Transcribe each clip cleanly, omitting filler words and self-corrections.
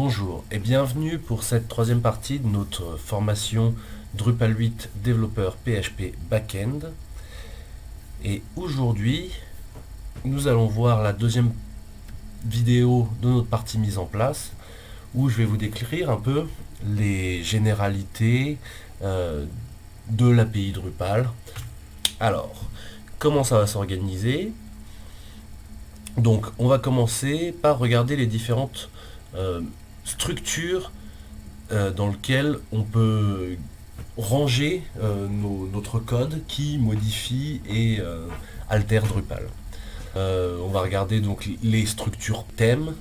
Bonjour et bienvenue pour cette troisième partie de notre formation Drupal 8 développeur PHP Backend. Et aujourd'hui, nous allons voir la deuxième vidéo de notre partie mise en place où je vais vous décrire un peu les généralités de l'API Drupal. Alors, comment ça va s'organiser? Donc, on va commencer par regarder les différentes structures dans lesquelles on peut ranger notre code qui modifie et altère Drupal. On va regarder donc les structures thèmes,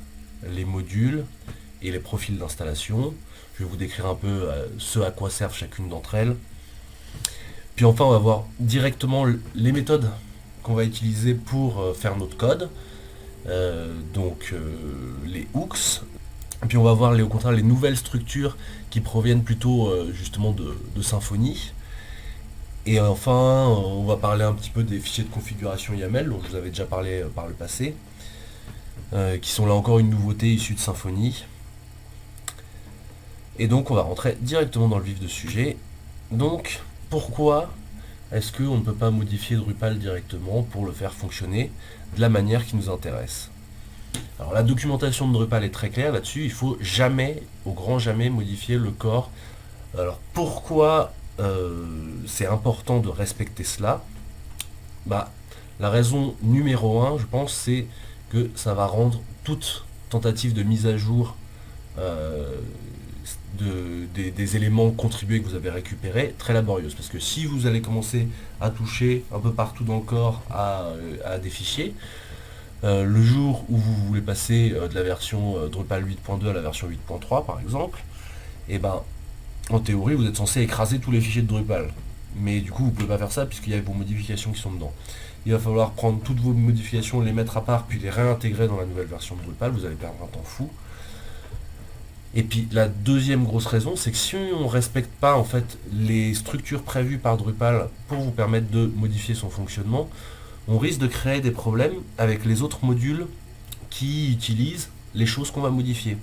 les modules et les profils d'installation. Je vais vous décrire un peu ce à quoi servent chacune d'entre elles. Puis enfin, on va voir directement les méthodes qu'on va utiliser pour faire notre code. Les hooks. Et puis on va voir au contraire les nouvelles structures qui proviennent plutôt justement de Symfony. Et enfin, on va parler un petit peu des fichiers de configuration YAML dont je vous avais déjà parlé par le passé, qui sont là encore une nouveauté issue de Symfony. Et donc on va rentrer directement dans le vif du sujet. Donc pourquoi est-ce qu'on ne peut pas modifier Drupal directement pour le faire fonctionner de la manière qui nous intéresse? Alors la documentation de Drupal est très claire là-dessus, il faut jamais, au grand jamais, modifier le corps. Alors pourquoi c'est important de respecter cela? La raison numéro 1, je pense, c'est que ça va rendre toute tentative de mise à jour des éléments contribués que vous avez récupérés très laborieuse. Parce que si vous allez commencer à toucher un peu partout dans le corps à des fichiers, le jour où vous voulez passer de la version Drupal 8.2 à la version 8.3 par exemple, et ben en théorie vous êtes censé écraser tous les fichiers de Drupal. Mais du coup vous ne pouvez pas faire ça puisqu'il y a vos modifications qui sont dedans. Il va falloir prendre toutes vos modifications, les mettre à part, puis les réintégrer dans la nouvelle version de Drupal, vous allez perdre un temps fou. Et puis la deuxième grosse raison, c'est que si on ne respecte pas en fait les structures prévues par Drupal pour vous permettre de modifier son fonctionnement, on risque de créer des problèmes avec les autres modules qui utilisent les choses qu'on va modifier.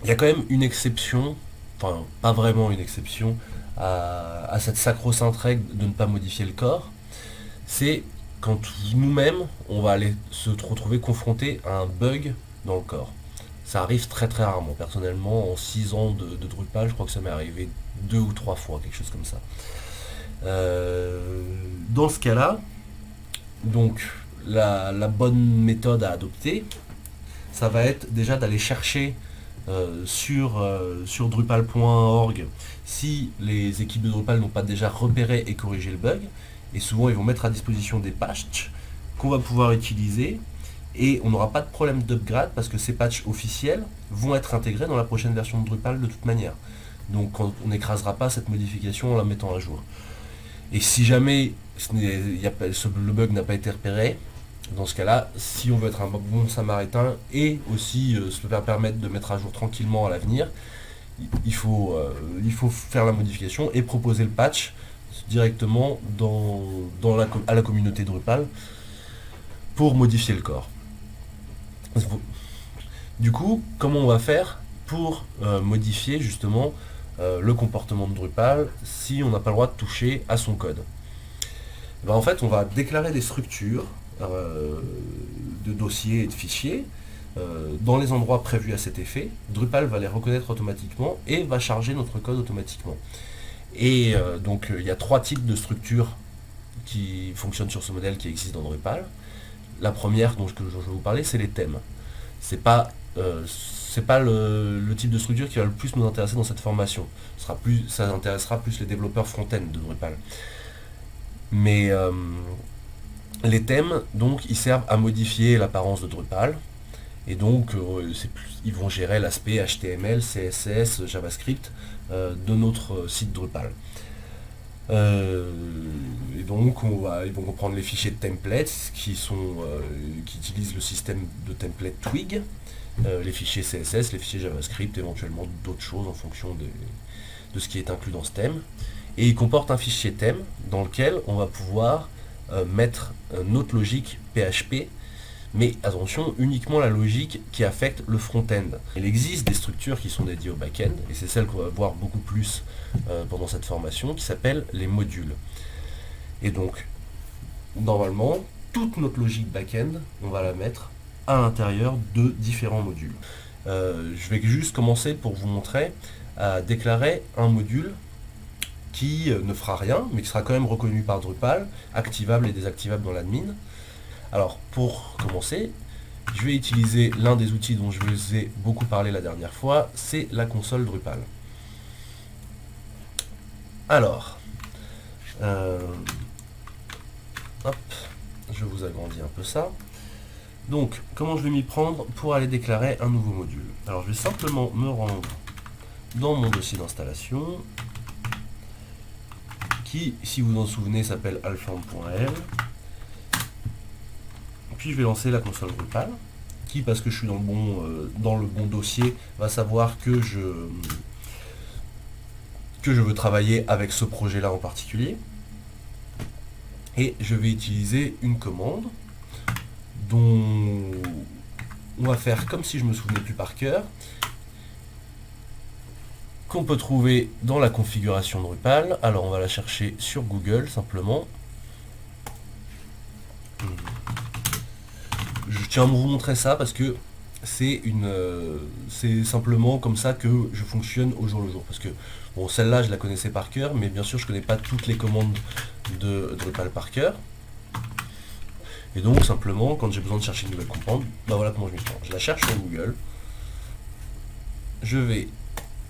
Il y a quand même une exception, enfin pas vraiment une exception, à cette sacro-sainte règle de ne pas modifier le corps. C'est quand nous-mêmes, on va aller se retrouver confronté à un bug dans le corps. Ça arrive très très rarement. Personnellement, en 6 ans de Drupal, je crois que ça m'est arrivé 2 ou 3 fois, quelque chose comme ça. Dans ce cas-là, donc la bonne méthode à adopter, ça va être déjà d'aller chercher sur drupal.org si les équipes de Drupal n'ont pas déjà repéré et corrigé le bug. Et souvent ils vont mettre à disposition des patchs qu'on va pouvoir utiliser et on n'aura pas de problème d'upgrade parce que ces patchs officiels vont être intégrés dans la prochaine version de Drupal de toute manière. Donc on n'écrasera pas cette modification en la mettant à jour. Et si jamais le bug n'a pas été repéré, dans ce cas-là, si on veut être un bon samaritain et aussi se permettre de mettre à jour tranquillement à l'avenir, il faut faire la modification et proposer le patch directement à la communauté Drupal pour modifier le corps. Du coup, comment on va faire pour modifier justement le comportement de Drupal si on n'a pas le droit de toucher à son code? En fait, on va déclarer des structures de dossiers et de fichiers dans les endroits prévus à cet effet. Drupal va les reconnaître automatiquement et va charger notre code automatiquement. Et donc il y a 3 types de structures qui fonctionnent sur ce modèle qui existent dans Drupal. La première dont je vais vous parler, c'est les thèmes. C'est pas le type de structure qui va le plus nous intéresser dans cette formation. Ça intéressera plus les développeurs front-end de Drupal. Mais les thèmes, donc, ils servent à modifier l'apparence de Drupal. Et donc, ils vont gérer l'aspect HTML, CSS, JavaScript de notre site Drupal. Et donc, ils vont comprendre les fichiers de templates qui utilisent le système de template Twig, les fichiers CSS, les fichiers JavaScript, éventuellement d'autres choses en fonction de ce qui est inclus dans ce thème. Et il comporte un fichier thème dans lequel on va pouvoir mettre notre logique PHP Mais attention, uniquement la logique qui affecte le front-end. Il existe des structures qui sont dédiées au back-end, et c'est celle qu'on va voir beaucoup plus pendant cette formation, qui s'appellent les modules. Et donc, normalement, toute notre logique back-end, on va la mettre à l'intérieur de différents modules. Je vais juste commencer pour vous montrer à déclarer un module qui ne fera rien, mais qui sera quand même reconnu par Drupal, activable et désactivable dans l'admin. Alors, pour commencer, je vais utiliser l'un des outils dont je vous ai beaucoup parlé la dernière fois, c'est la console Drupal. Alors, hop, je vous agrandis un peu ça. Donc, comment je vais m'y prendre pour aller déclarer un nouveau module? Alors, je vais simplement me rendre dans mon dossier d'installation, qui, si vous vous en souvenez, s'appelle alform.l. Puis je vais lancer la console Drupal, qui, parce que je suis dans le bon dossier, va savoir que je veux travailler avec ce projet-là en particulier. Et je vais utiliser une commande dont on va faire comme si je me souvenais plus par cœur, qu'on peut trouver dans la configuration Drupal. Alors on va la chercher sur Google simplement. Je tiens à vous montrer ça parce que c'est simplement comme ça que je fonctionne au jour le jour. Parce que bon, celle-là je la connaissais par cœur, mais bien sûr je connais pas toutes les commandes de Drupal par cœur. Et donc simplement quand j'ai besoin de chercher une nouvelle commande, bah voilà comment je m'y prends. Je la cherche sur Google. Je vais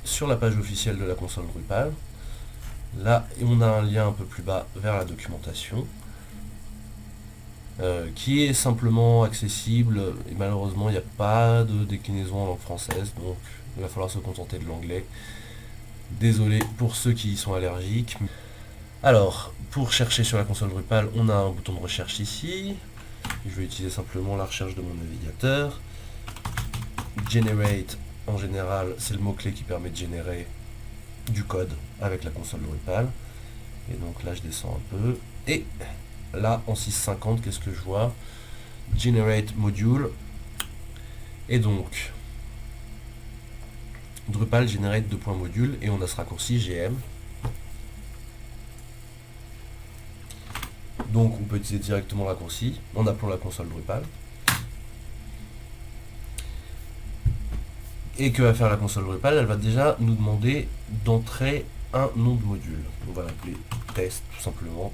sur la page officielle de la console Drupal. Là, on a un lien un peu plus bas vers la documentation. Qui est simplement accessible, et malheureusement il n'y a pas de déclinaison en langue française, donc il va falloir se contenter de l'anglais. Désolé pour ceux qui y sont allergiques. Alors, pour chercher sur la console Drupal, on a un bouton de recherche ici. Je vais utiliser simplement la recherche de mon navigateur. Generate, en général, c'est le mot-clé qui permet de générer du code avec la console Drupal. Et donc là, je descends un peu. Et là, en 650, qu'est-ce que je vois? Generate module. Et donc, Drupal generate module et on a ce raccourci GM. Donc, on peut utiliser directement le raccourci en appelant la console Drupal. Et que va faire la console Drupal? Elle va déjà nous demander d'entrer un nom de module. On va l'appeler test tout simplement.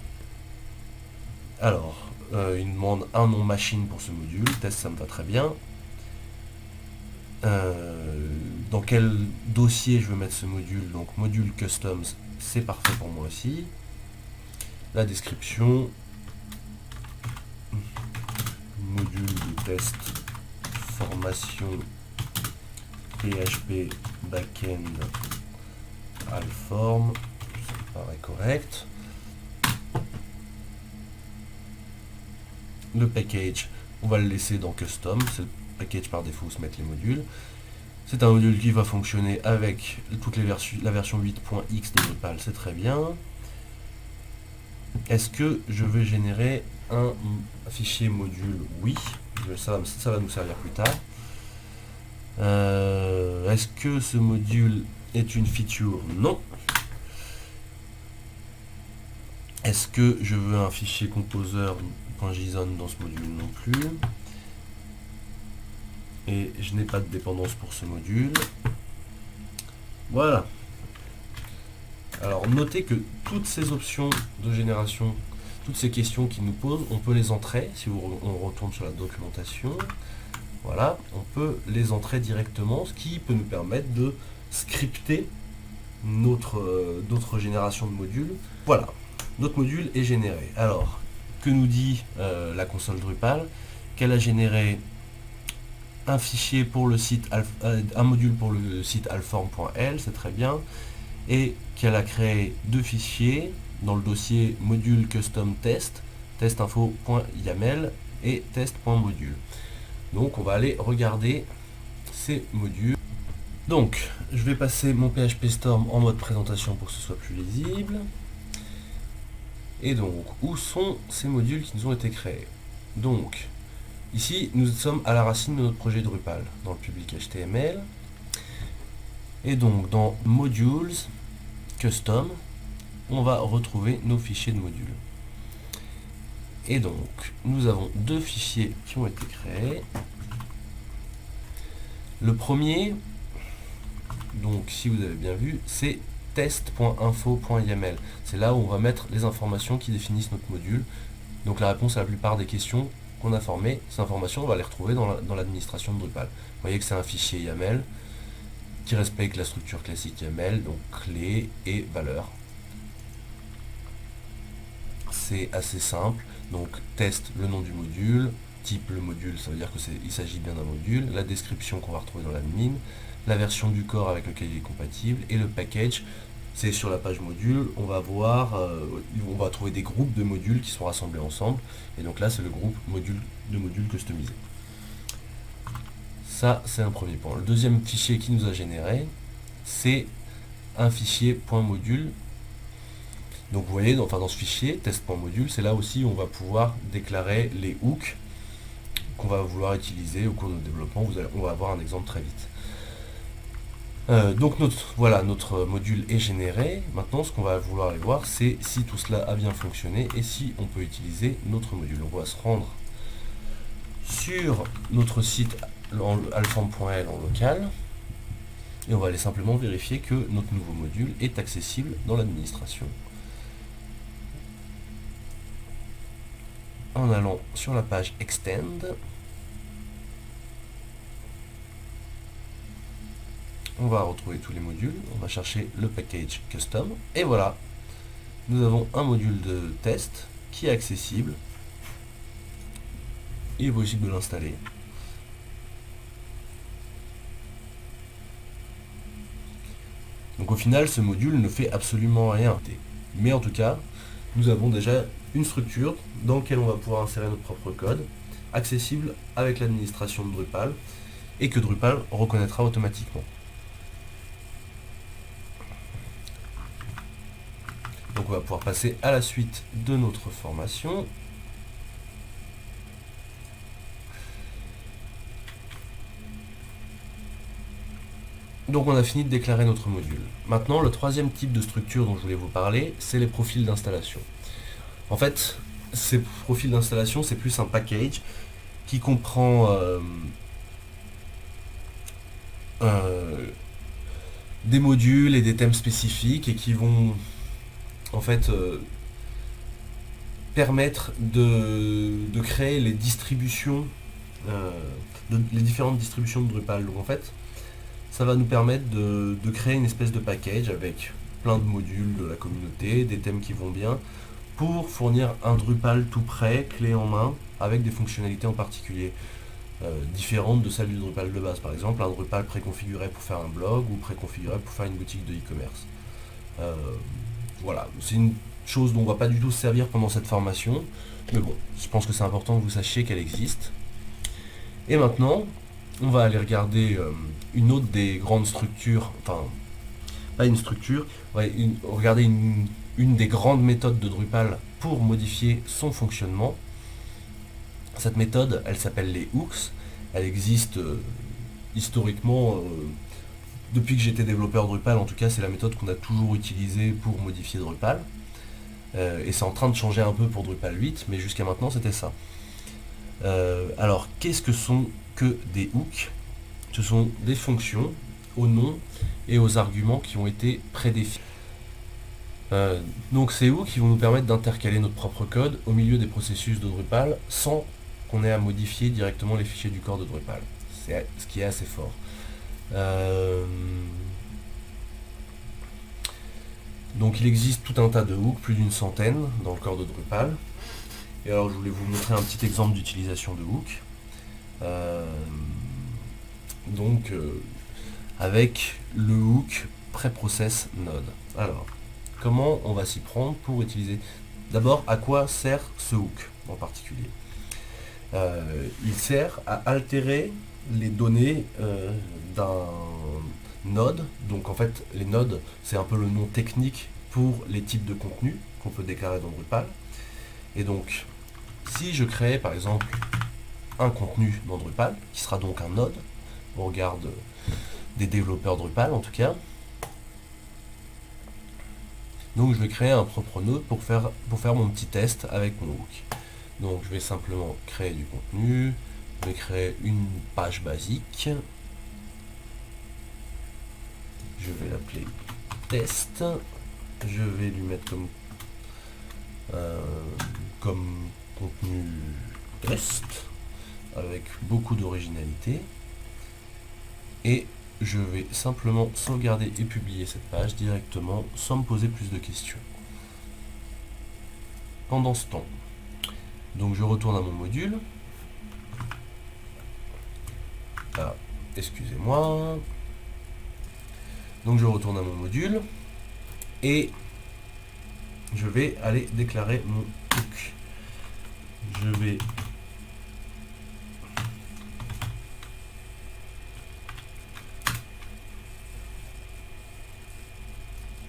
Alors, il nous demande un nom machine pour ce module. Test, ça me va très bien. Dans quel dossier je veux mettre ce module? Donc module customs, c'est parfait pour moi aussi. La description, module de test, formation PHP backend alform, ça me paraît correct. Le package, on va le laisser dans custom, c'est le package par défaut où se mettent les modules. C'est un module qui va fonctionner avec toutes les la version 8.x de Drupal, c'est très bien. Est-ce que je vais générer un fichier module? Oui, ça va nous servir plus tard. Est-ce que ce module est une feature? Non. Est-ce que je veux un fichier composer.json dans ce module? Non plus. Et je n'ai pas de dépendance pour ce module. Voilà. Alors notez que toutes ces options de génération, toutes ces questions qu'ils nous posent, on peut les entrer. Si on retourne sur la documentation, voilà, on peut les entrer directement, ce qui peut nous permettre de scripter notre génération de modules. Voilà, notre module est généré. Alors, que nous dit la console Drupal? Qu'elle a généré un fichier pour le site, un module pour le site alform.l, c'est très bien, et qu'elle a créé deux fichiers dans le dossier module custom test, testinfo.yaml et test.module. Donc on va aller regarder ces modules. Donc je vais passer mon PHP Storm en mode présentation pour que ce soit plus lisible. Et donc où sont ces modules qui nous ont été créés? Donc Ici, nous sommes à la racine de notre projet Drupal, dans le public HTML. Et donc, dans Modules, Custom, on va retrouver nos fichiers de modules. Et donc, nous avons deux fichiers qui ont été créés. Le premier, donc si vous avez bien vu, c'est test.info.yml. C'est là où on va mettre les informations qui définissent notre module. Donc la réponse à la plupart des questions qu'on a formées, ces informations, on va les retrouver dans l'administration de Drupal. Vous voyez que c'est un fichier YAML qui respecte la structure classique YAML, donc clé et valeur. C'est assez simple. Donc test, le nom du module, type le module, ça veut dire qu'il s'agit bien d'un module, la description qu'on va retrouver dans l'admin, la version du corps avec lequel il est compatible, et le package, c'est sur la page module, on va trouver des groupes de modules qui sont rassemblés ensemble, et donc là c'est le groupe de modules customisés. Ça c'est un premier point. Le deuxième fichier qui nous a généré, c'est un fichier .module. Donc vous voyez, dans ce fichier, test.module, c'est là aussi où on va pouvoir déclarer les hooks qu'on va vouloir utiliser au cours de notre développement. On va avoir un exemple très vite. Donc notre module est généré. Maintenant, ce qu'on va vouloir aller voir, c'est si tout cela a bien fonctionné et si on peut utiliser notre module. On va se rendre sur notre site alform.l en local et on va aller simplement vérifier que notre nouveau module est accessible dans l'administration. En allant sur la page Extend, on va retrouver tous les modules, on va chercher le package custom, et voilà, nous avons un module de test qui est accessible, il est possible de l'installer. Donc au final, ce module ne fait absolument rien, mais en tout cas, nous avons déjà une structure dans laquelle on va pouvoir insérer notre propre code, accessible avec l'administration de Drupal, et que Drupal reconnaîtra automatiquement. Donc on va pouvoir passer à la suite de notre formation. Donc on a fini de déclarer notre module. Maintenant, le troisième type de structure dont je voulais vous parler, c'est les profils d'installation. En fait, ces profils d'installation, c'est plus un package qui comprend des modules et des thèmes spécifiques et qui vont en fait permettre de créer les distributions, les différentes distributions de Drupal. Donc en fait, ça va nous permettre de créer une espèce de package avec plein de modules de la communauté, des thèmes qui vont bien, pour fournir un Drupal tout prêt, clé en main, avec des fonctionnalités en particulier, différentes de celles du Drupal de base. Par exemple, un Drupal préconfiguré pour faire un blog ou préconfiguré pour faire une boutique de e-commerce. Voilà, c'est une chose dont on ne va pas du tout se servir pendant cette formation, mais bon, je pense que c'est important que vous sachiez qu'elle existe. Et maintenant, on va aller regarder une autre des grandes structures, enfin, pas une structure, ouais, regarder une des grandes méthodes de Drupal pour modifier son fonctionnement. Cette méthode, elle s'appelle les hooks. Elle existe historiquement, depuis que j'étais développeur Drupal, en tout cas, c'est la méthode qu'on a toujours utilisée pour modifier Drupal. Et c'est en train de changer un peu pour Drupal 8, mais jusqu'à maintenant, c'était ça. Alors, qu'est-ce que sont que des hooks? Ce sont des fonctions aux noms et aux arguments qui ont été prédéfinis. Donc ces hooks qui vont nous permettre d'intercaler notre propre code au milieu des processus de Drupal sans qu'on ait à modifier directement les fichiers du corps de Drupal. C'est ce qui est assez fort. Donc il existe tout un tas de hooks, plus d'une centaine dans le corps de Drupal. Et alors je voulais vous montrer un petit exemple d'utilisation de hooks. Avec le hook preprocess node. Alors, comment on va s'y prendre pour utiliser? D'abord, à quoi sert ce hook en particulier? Il sert à altérer les données d'un node. Donc en fait, les nodes, c'est un peu le nom technique pour les types de contenus qu'on peut déclarer dans Drupal. Et donc, si je crée par exemple un contenu dans Drupal, qui sera donc un node, au regard des développeurs Drupal en tout cas. Donc je vais créer un propre node pour faire mon petit test avec mon hook. Donc je vais simplement créer du contenu, je vais créer une page basique, je vais l'appeler test, je vais lui mettre comme contenu test, avec beaucoup d'originalité, et je vais simplement sauvegarder et publier cette page directement sans me poser plus de questions. Pendant ce temps, donc je retourne à mon module. Ah, excusez-moi. Donc je retourne à mon module et je vais aller déclarer mon hook. Je vais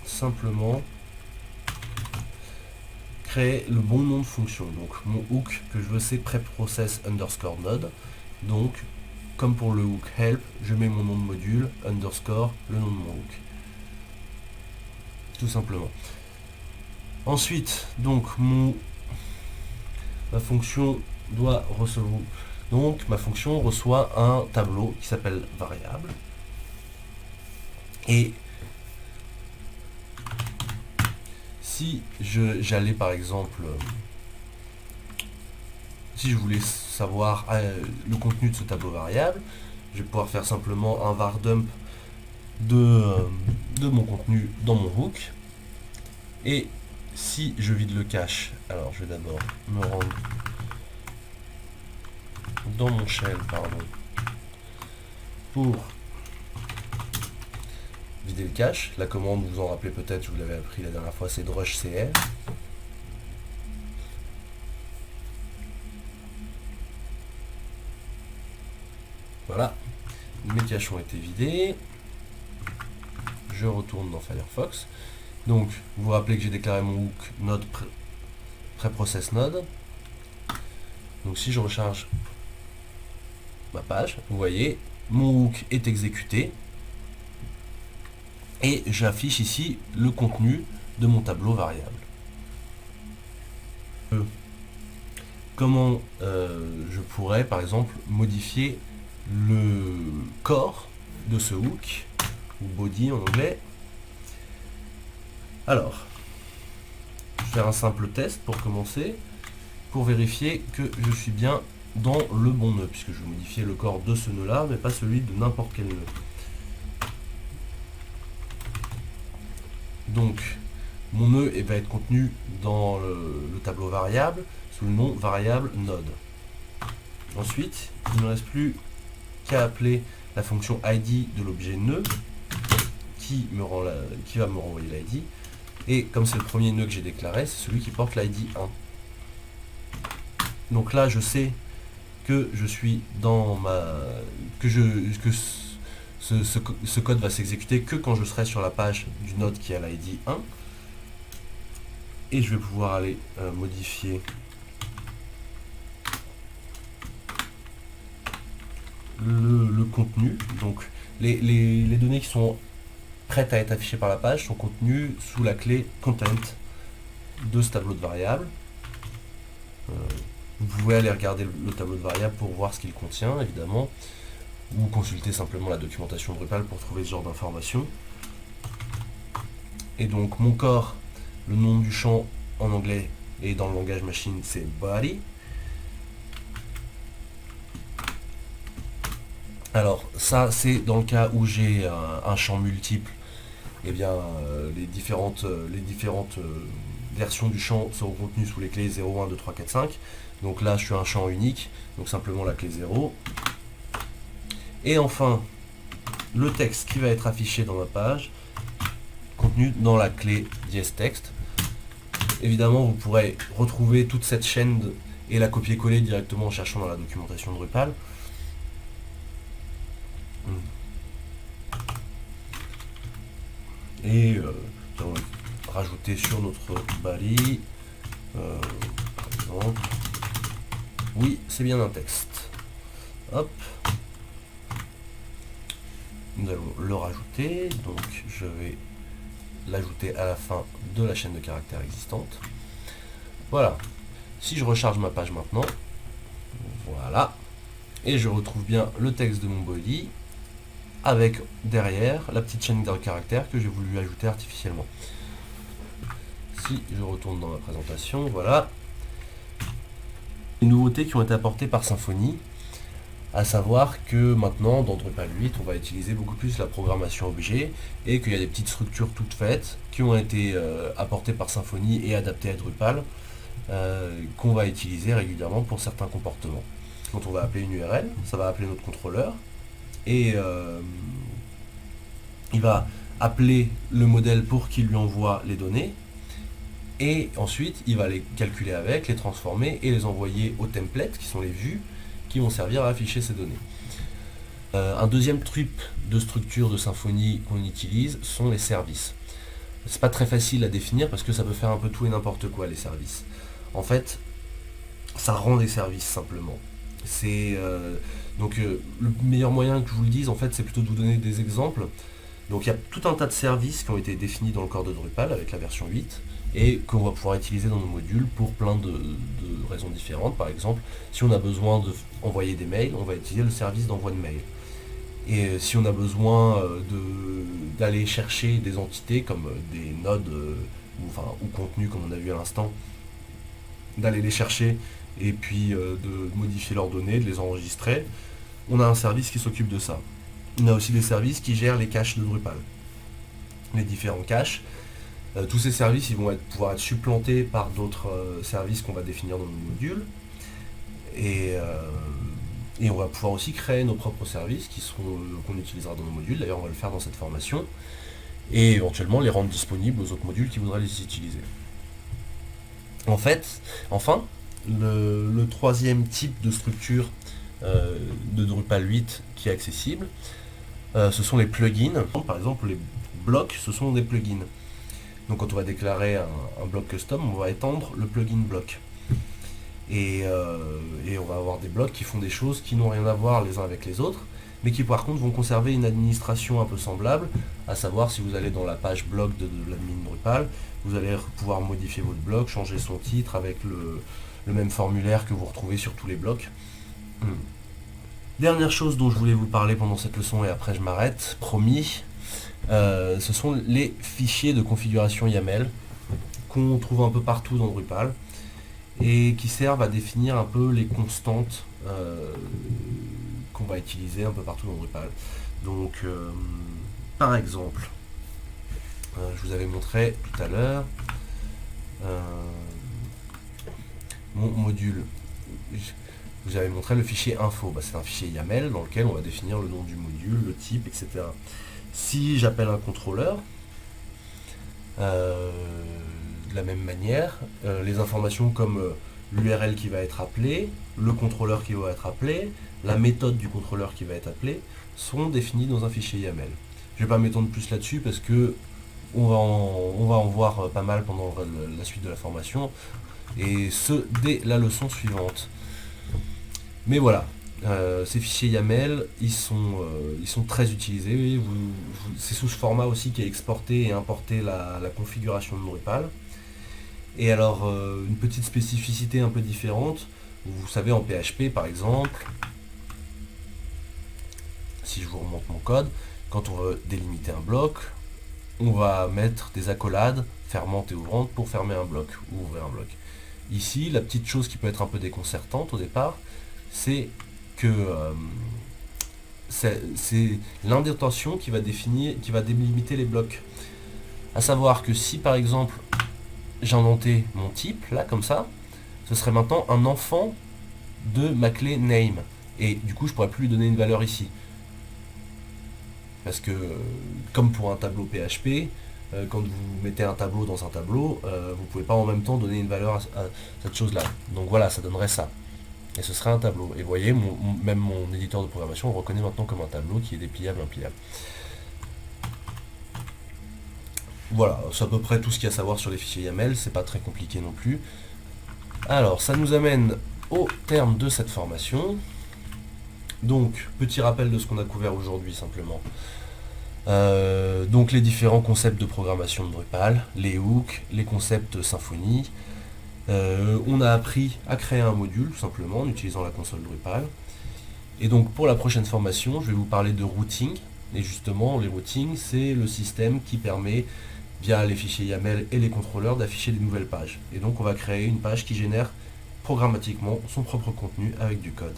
simplement créer le bon nom de fonction. Donc mon hook que je veux, c'est preprocess underscore node. Donc comme pour le hook help, je mets mon nom de module underscore le nom de mon hook, tout simplement. Ensuite, donc ma fonction doit recevoir, donc ma fonction reçoit un tableau qui s'appelle variable, et si j'allais par exemple, si je voulais savoir le contenu de ce tableau variable, je vais pouvoir faire simplement un var dump de mon contenu dans mon hook. Et si je vide le cache, alors je vais d'abord me rendre dans mon shell, pour vider le cache. La commande, vous vous en rappelez peut-être, je vous l'avais appris la dernière fois, c'est drushcr. Voilà, mes caches ont été vidés. Je retourne dans Firefox. Donc, vous vous rappelez que j'ai déclaré mon hook node preprocess node. Donc, si je recharge ma page, vous voyez, mon hook est exécuté. Et j'affiche ici le contenu de mon tableau variable. Comment je pourrais, par exemple, modifier le corps de ce hook, ou body en anglais. Alors, je vais faire un simple test pour commencer, pour vérifier que je suis bien dans le bon nœud, puisque je vais modifier le corps de ce nœud-là, mais pas celui de n'importe quel nœud. Donc, mon nœud va être contenu dans le tableau variable, sous le nom variable node. Ensuite, il ne me reste plus qu'à appeler la fonction id de l'objet nœud, qui va me renvoyer l'id. Et comme c'est le premier nœud que j'ai déclaré, c'est celui qui porte l'id 1. Donc là, je sais que je suis dans ce code va s'exécuter que quand je serai sur la page du node qui a l'id 1. Et je vais pouvoir aller modifier le contenu. Donc les données qui sont prêtes à être affichées par la page sont contenues sous la clé content de ce tableau de variables. Vous pouvez aller regarder le tableau de variables pour voir ce qu'il contient, évidemment, ou consulter simplement la documentation Drupal pour trouver ce genre d'informations. Et donc mon corps, le nom du champ en anglais et dans le langage machine, c'est body. Alors ça, c'est dans le cas où j'ai un champ multiple. Et bien les différentes versions du champ seront contenues sous les clés 0, 1, 2, 3, 4, 5. Donc là, je suis un champ unique, donc simplement la clé 0. Et enfin, le texte qui va être affiché dans ma page, contenu dans la clé dièse texte. Évidemment, vous pourrez retrouver toute cette chaîne et la copier-coller directement en cherchant dans la documentation Drupal. Et on va rajouter sur notre body, par exemple, oui, c'est bien un texte. hop, nous allons le rajouter, donc je vais l'ajouter à la fin de la chaîne de caractères existante. Voilà, si je recharge ma page maintenant, voilà, et je retrouve bien le texte de mon body, avec derrière la petite chaîne de caractères que j'ai voulu ajouter artificiellement. Si je retourne dans ma présentation, voilà. Les nouveautés qui ont été apportées par Symfony, à savoir que maintenant dans Drupal 8 on va utiliser beaucoup plus la programmation objet et qu'il y a des petites structures toutes faites qui ont été apportées par Symfony et adaptées à Drupal qu'on va utiliser régulièrement pour certains comportements. Quand on va appeler une URL, ça va appeler notre contrôleur et il va appeler le modèle pour qu'il lui envoie les données et ensuite il va les calculer avec, les transformer et les envoyer aux templates qui sont les vues qui vont servir à afficher ces données. Un deuxième type de structure de Symfony qu'on utilise sont les services. C'est pas très facile à définir parce que ça peut faire un peu tout et n'importe quoi les services. En fait, ça rend des services simplement. C'est le meilleur moyen que je vous le dise en fait c'est plutôt de vous donner des exemples. Donc il y a tout un tas de services qui ont été définis dans le corps de Drupal avec la version 8 et qu'on va pouvoir utiliser dans nos modules pour plein de raisons différentes. Par exemple, si on a besoin d'envoyer des mails, on va utiliser le service d'envoi de mails. Et si on a besoin d'aller chercher des entités comme des nodes ou contenus comme on a vu à l'instant, d'aller les chercher et puis de modifier leurs données, de les enregistrer, on a un service qui s'occupe de ça. On a aussi des services qui gèrent les caches de Drupal, les différents caches. Tous ces services ils vont pouvoir être supplantés par d'autres services qu'on va définir dans nos modules. Et on va pouvoir aussi créer nos propres services qu'on utilisera dans nos modules. D'ailleurs, on va le faire dans cette formation. Et éventuellement les rendre disponibles aux autres modules qui voudraient les utiliser. Enfin, le troisième type de structure de Drupal 8 qui est accessible, ce sont les plugins. Par exemple, les blocs, ce sont des plugins. Donc quand on va déclarer un bloc custom, on va étendre le plugin bloc. Et on va avoir des blocs qui font des choses qui n'ont rien à voir les uns avec les autres, mais qui par contre vont conserver une administration un peu semblable, à savoir si vous allez dans la page blog de l'admin Drupal, vous allez pouvoir modifier votre bloc, changer son titre avec le même formulaire que vous retrouvez sur tous les blocs. Dernière chose dont je voulais vous parler pendant cette leçon et après je m'arrête, promis, ce sont les fichiers de configuration YAML qu'on trouve un peu partout dans Drupal et qui servent à définir un peu les constantes qu'on va utiliser un peu partout dans Drupal. Donc, par exemple, je vous avais montré tout à l'heure mon module. Je vous avais montré le fichier info. C'est un fichier YAML dans lequel on va définir le nom du module, le type, etc. Si j'appelle un contrôleur, de la même manière, les informations comme l'URL qui va être appelée, le contrôleur qui va être appelé, la méthode du contrôleur qui va être appelée, seront définies dans un fichier YAML. Je ne vais pas m'étendre plus là-dessus parce que on va en voir pas mal pendant la suite de la formation, et ce, dès la leçon suivante. Mais voilà, ces fichiers YAML, ils sont très utilisés. C'est sous ce format aussi qui est exporté et importé la configuration de Drupal. Et alors, une petite spécificité un peu différente, vous savez en PHP par exemple, si je vous remonte mon code, quand on veut délimiter un bloc, on va mettre des accolades fermantes et ouvrantes pour fermer un bloc ou ouvrir un bloc. Ici, la petite chose qui peut être un peu déconcertante au départ, c'est que c'est l'indentation qui va délimiter les blocs. À savoir que si par exemple j'ai indenté mon type, là comme ça, ce serait maintenant un enfant de ma clé name. Et du coup je pourrais plus lui donner une valeur ici. Parce que comme pour un tableau PHP, quand vous mettez un tableau dans un tableau, vous pouvez pas en même temps donner une valeur à cette chose là. Donc voilà, ça donnerait ça. Et ce serait un tableau. Et vous voyez, même mon éditeur de programmation le reconnaît maintenant comme un tableau qui est dépliable, impliable. Voilà, c'est à peu près tout ce qu'il y a à savoir sur les fichiers YAML, c'est pas très compliqué non plus. Alors, ça nous amène au terme de cette formation. Donc, petit rappel de ce qu'on a couvert aujourd'hui simplement. Donc les différents concepts de programmation de Drupal, les hooks, les concepts Symfony. On a appris à créer un module tout simplement en utilisant la console Drupal. Et donc pour la prochaine formation, je vais vous parler de routing. Et justement, les routings, c'est le système qui permet, via les fichiers YAML et les contrôleurs, d'afficher des nouvelles pages. Et donc on va créer une page qui génère programmatiquement son propre contenu avec du code.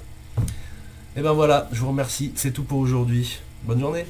Et ben voilà, je vous remercie, c'est tout pour aujourd'hui. Bonne journée!